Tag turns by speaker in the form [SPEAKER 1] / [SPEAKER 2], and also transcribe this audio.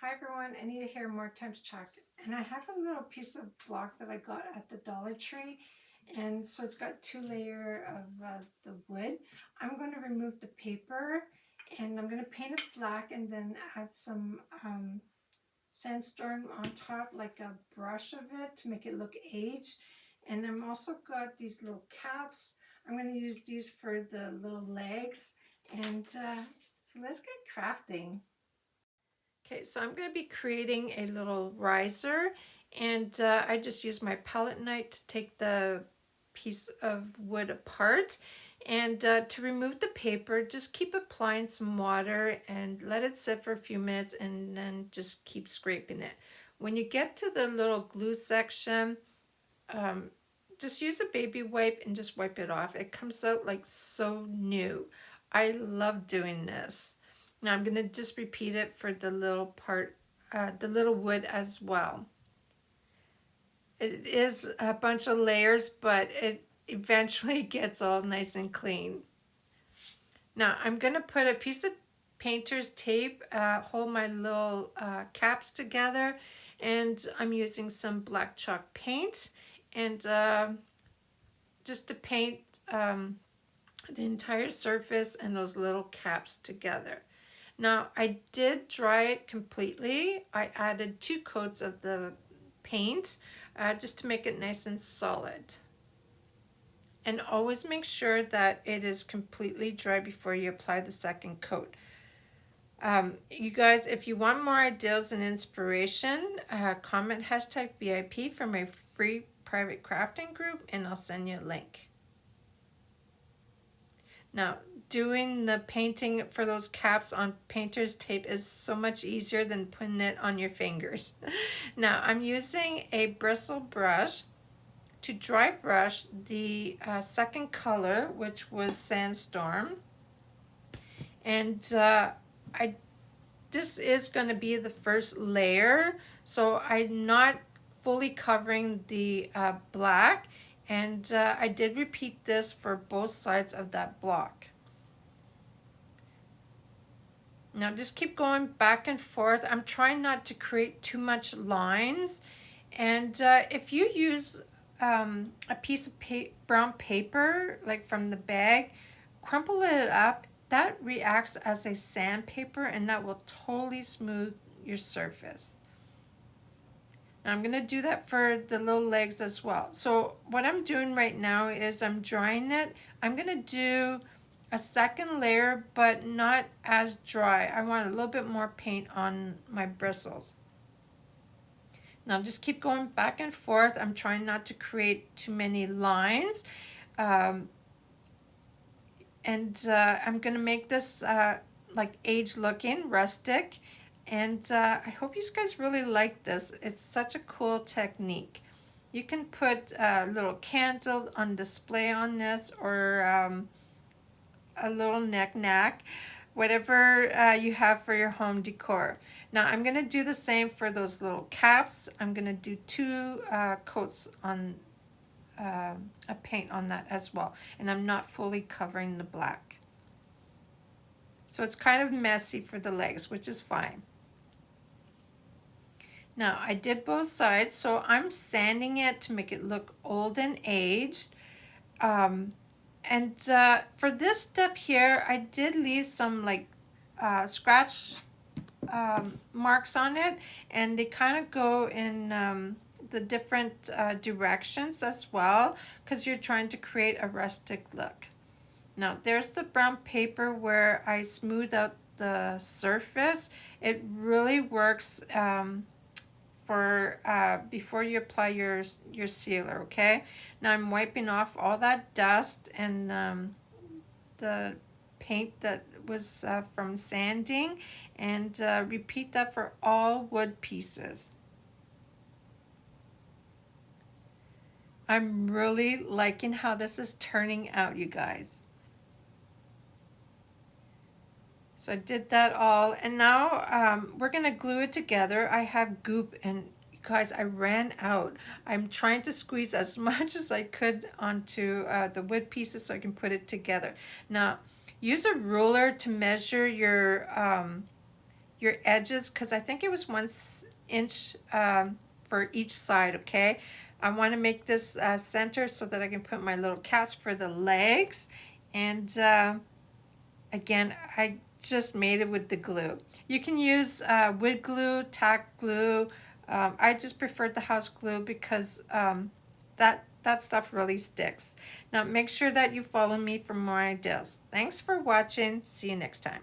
[SPEAKER 1] Hi everyone, Anita here, More Time to Chalk. And I have a little piece of block that I got at the Dollar Tree. And so it's got 2 layers of the wood. I'm going to remove the paper and I'm going to paint it black and then add some sandstorm on top, like a brush of it to make it look aged. And I'm also got these little caps. I'm going to use these for the little legs. And so let's get crafting. Okay, so I'm going to be creating a little riser, and I just use my palette knife to take the piece of wood apart. And to remove the paper, just keep applying some water and let it sit for a few minutes and then just keep scraping it. When you get to the little glue section, um, just use a baby wipe and just wipe it off. It comes out like so new. I love doing this. Now I'm going to just repeat it for the little part, the little wood as well. It is a bunch of layers, but it eventually gets all nice and clean. Now I'm going to put a piece of painter's tape, hold my little caps together, and I'm using some black chalk paint and just to paint the entire surface and those little caps together. Now I did dry it completely. I added 2 coats of the paint just to make it nice and solid. And always make sure that it is completely dry before you apply the second coat. You guys, if you want more ideas and inspiration, comment hashtag VIP for my free private crafting group and I'll send you a link. Now, doing the painting for those caps on painter's tape is so much easier than putting it on your fingers. Now, I'm using a bristle brush to dry brush the second color, which was Sandstorm. And this is going to be the first layer, so I'm not fully covering the black. And I did repeat this for both sides of that block. Now just keep going back and forth. I'm trying not to create too much lines. And if you use a piece of brown paper, like from the bag, crumple it up. That reacts as a sandpaper and that will totally smooth your surface. I'm going to do that for the little legs as well. So what I'm doing right now is I'm drying it. I'm going to do a second layer, but not as dry. I want a little bit more paint on my bristles. Now just keep going back and forth. I'm trying not to create too many lines. And I'm going to make this like age looking, rustic. And I hope you guys really like this. It's such a cool technique. You can put a little candle on display on this, or a little knick-knack, whatever you have for your home decor. Now I'm going to do the same for those little caps. I'm going to do 2 coats on a paint on that as well. And I'm not fully covering the black. So it's kind of messy for the legs, which is fine. Now I did both sides, so I'm sanding it to make it look old and aged. And for this step here, I did leave some like scratch marks on it, and they kind of go in the different directions as well, because you're trying to create a rustic look. Now there's the brown paper where I smooth out the surface. It really works for before you apply your sealer. Okay, now I'm wiping off all that dust and the paint that was from sanding, and repeat that for all wood pieces. I'm really liking how this is turning out, you guys. So I did that all, and now we're gonna glue it together. I have goop, and you guys, I ran out. I'm trying to squeeze as much as I could onto the wood pieces so I can put it together. Now, use a ruler to measure
[SPEAKER 2] your edges, because I think it was 1 inch for each side, okay? I want to make this center so that I can put my little caps for the legs. And again, I just made it with the glue. You can use wood glue, tack glue. I just preferred the house glue because that stuff really sticks. Now make sure that you follow me for more ideas. Thanks for watching. See you next time.